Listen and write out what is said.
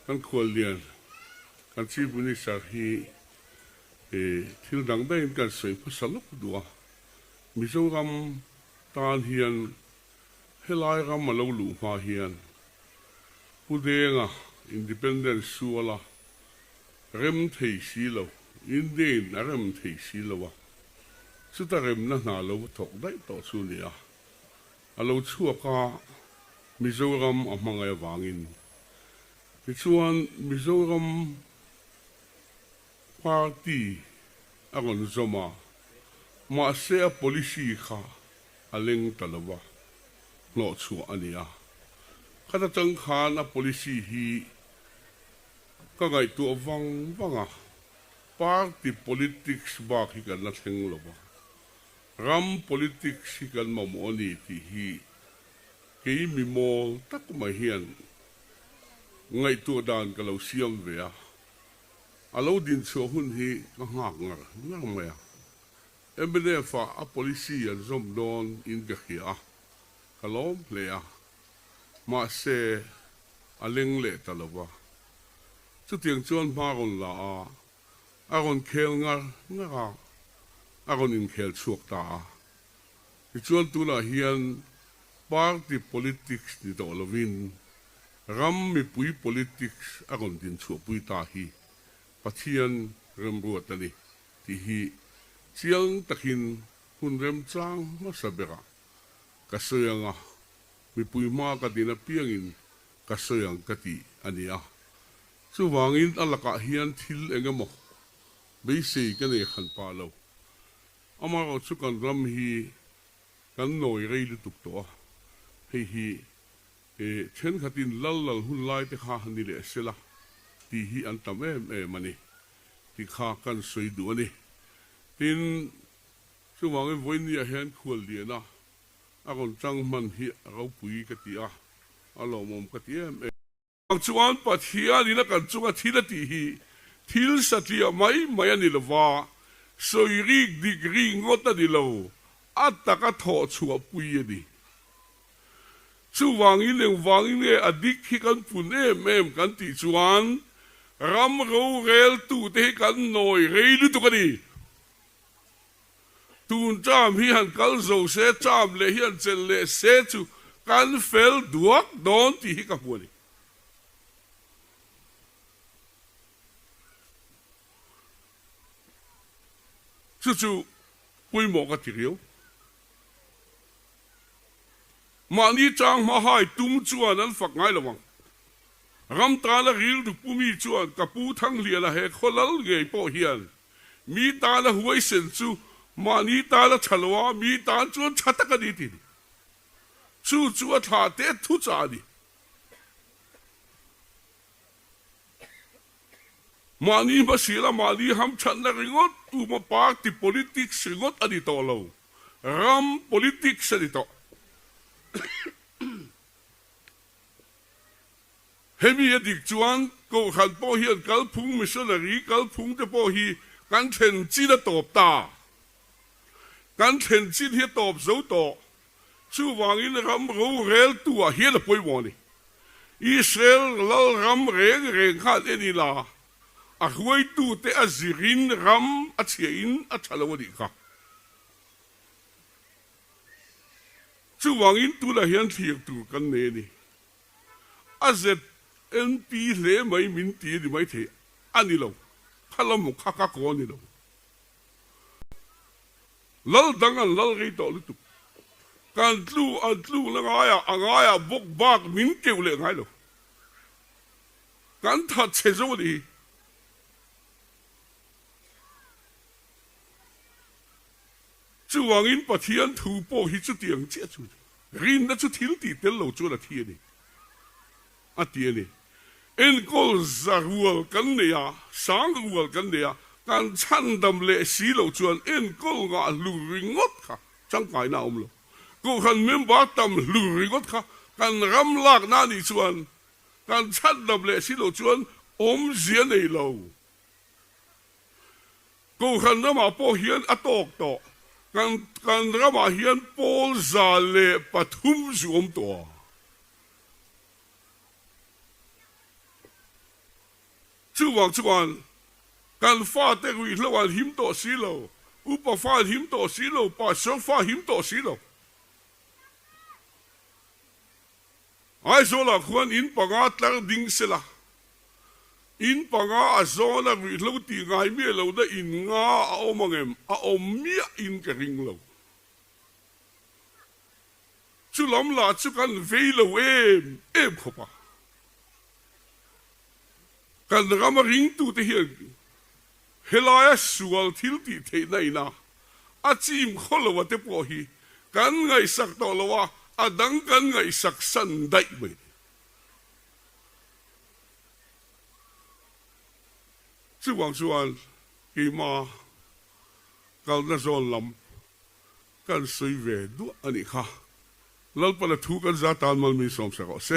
kan khol lian kan chi buni sar hi thil dang dai kan soi phasaluk duwa Mizoram tan hian helai ram malo lu ma hian pudenga independence suala rem thei silo indin rem thei silo wa chuta rem na lo thok dai to chu nia alo chua ka Mizoram amanga wangin chuan Mizoram party agon zoma ma se a policy kha aleng talawa lo chu ania kada chang khan a policy hi ka gai tu wanga party politics ba ki kan na theng lo ba ram politics hi kan ma mo ni ti hi ke mi mo tak ma hian ngai tu dan ka lo siam ve a alo din cho hun hi ka ngak ngar ma ya embele fa a policy a zom don in ga khia kalom le a ma se aleng le talawa chu tiang chuan ma ron la a ron khel ngar nga a ron in khel chuak ta ti chuan tu la hian party politics ni to lovin ram mi pui politics a ron din chu pui ta hi pathian rem ruat ani ti hi chiang takin hun rem chang ma sabera kasoyanga mi pui ma ka dina piangin kasoyang kati ania chu wangin alaka hian thil engemaw beise kan e khan pa lo amaro chu kan ram hi kan noi rei lu tuk to hi chen khatin lal hun lai te kha ni le sela ti hi an tam mani ti kha kan soi du ani tin chu wangin voin ya hian khul dia na agon chang man hi ro pui ka ti a alo mom ka ti chuan pathia ni na kan chunga thila ti hi thil satlia mai ani lova soiri degree ngota di lo ataka tho chua pui ani chu wangin le adik hi kan pun em kan ti chuan ram ro rel tu te kan noi rei lu tu ka ni tun cham hi han kal zo se cham le hian chel le se chu kan fel duak don ti hi ka puni chu pui mo ka ti riu ma ni chang ma hai tum chuan an fak ngai lawang ram ta la ril du pumi chuan ka pu thang lia la he kholal ge po hian mi ta la huai sen chu mani ta la chalwa mi ta chuan chata ka di ti chu tha te thu cha ni mani ba sila mani ham chan na ringot tu ma party politics ringot ani to lo ram politics ani to hemi adik chuan ko khan po hian kal phung missionary kal phung te po hi kan then chi da top ta kan then chin hi top zo to chu wangin ram ro rel tu a hi la poi woni Israel lal ram reng khat eni la a huai tu te azirin ram a chiein a chalawadi ka chu wangin tu la hian thiek tu kan ne ni azet NP le mai min ti di mai the ani lo khalam kha ka ko ni lo lal dangan lal ri to lu tu kan tlu la ngaya bok bak min ke le ngai lo kan tha che zo di chu wangin pathian thu po hi chu tiang che chu rin na chu thil ti tel lo chu la thi ni a ti ni en kol zarual kan ne ya sang rual kan ne ya kan chan dam le si lo chuan en kol nga lu ringot kha chang kai na lo ko khan mem ba tam lu ringot kha kan ram lak na ni chuan kan chan dam le si lo chuan zia nei lo ko khan na ma po hian atok to kan rama hian pol zale pathum zuom to chú vàng chú an kan pha te wi lo an him to si lo upa pha him to si lo pa so pha him to si lo ai zo la khuan in panga tlar ding se la in panga a zona wi lo ti ngai mi lo da in nga a omangem a ommi in ka ring lo chú lắm là chú cần về lâu em không à cần làm mà ring tu thế hiện helaya sual thiếu ti thế này na à chim khó lâu thế bỏ hi cần ngày sắc to lâu à đắng cần ngày sắc sân đại vậy chú hoàng xuân kỳ mà cần nó zon lắm cần suy về đua anh ấy ha lal pala thukan zatan mal mi som sa ko se